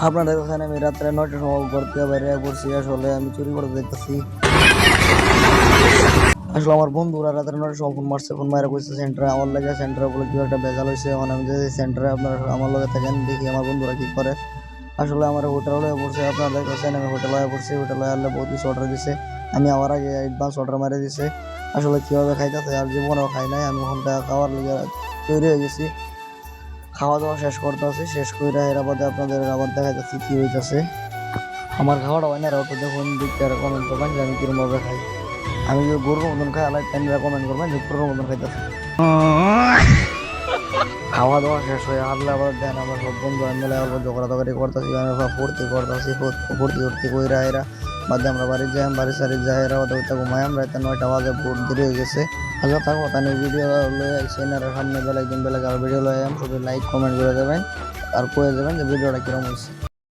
আপনাদের ওখানে আমি রাত্রে 9টার সময় ঘর থেকে বাইরে পড়ছি। আসলে আমি চুরি করতে দেখতেছি। আসলে আমার বন্ধুরা রাত্রে 9টার সময় ফোন মারছে, ফোন মারা কইছে সেন্টারে আমার লাগে, সেন্টারে বলে কি একটা ভেজাল হয়েছে। মানে আমি যে সেন্টারে আপনারা আমার লগে থাকেন, দেখি আমার বন্ধুরা কি করে। আসলে আমার হোটেল হয়ে পড়ছে, আপনারা দেখতেছেন আমি হোটেল হয়ে পড়ছি। হোটেল হয়ে বহুত কিছু অর্ডার দিছে, আমি আমার আগে অ্যাডভান্স অর্ডার মারে দিছে। আসলে কিভাবে খাইতেছে আর জীবনেও খাই নাই। আমি ওখানটা খাওয়ার লিগে তৈরি হয়ে গেছি, খাওয়া দাওয়া শেষ করতেছি। শেষ করে এর বাদে আপনাদের আবার দেখাইতেছি কি হইতেছে। আমার খাওয়াটা হয় না, ওটা দেখুন দিকটা কমেন্ট করবেন যে আমি কিরকম ভাবে খাই। আমি যে গরুর মতন খাই আলাই তাই কমেন্ট করবেন যে গরুর মতন খাইতেছি। খাওয়া দাওয়া শেষ হয়ে হারলে আবার দেন আমার সব বন্ধু মিলে আবার ঝগড়া তগড়ি করতেছি, আমি ফুর্তি করতেছি। ফুর্তি ফুর্তি কইরা এরা বাদে আমরা বাড়ি যাই, বাড়ি সারি যাই, এরা ওদের ঘুমাই। আমরা রাতে 9টা বাজে বহুত দেরি হয়ে গেছে। আচ্ছা থাকো তাহলে ভিডিও লয়ে সেনার সামনে বেলা একদিন বেলা ভিডিও লয়ে সবাই লাইক কমেন্ট করে দেবেন আর কয়ে দেবেন যে ভিডিওটা কিরকম হয়েছে।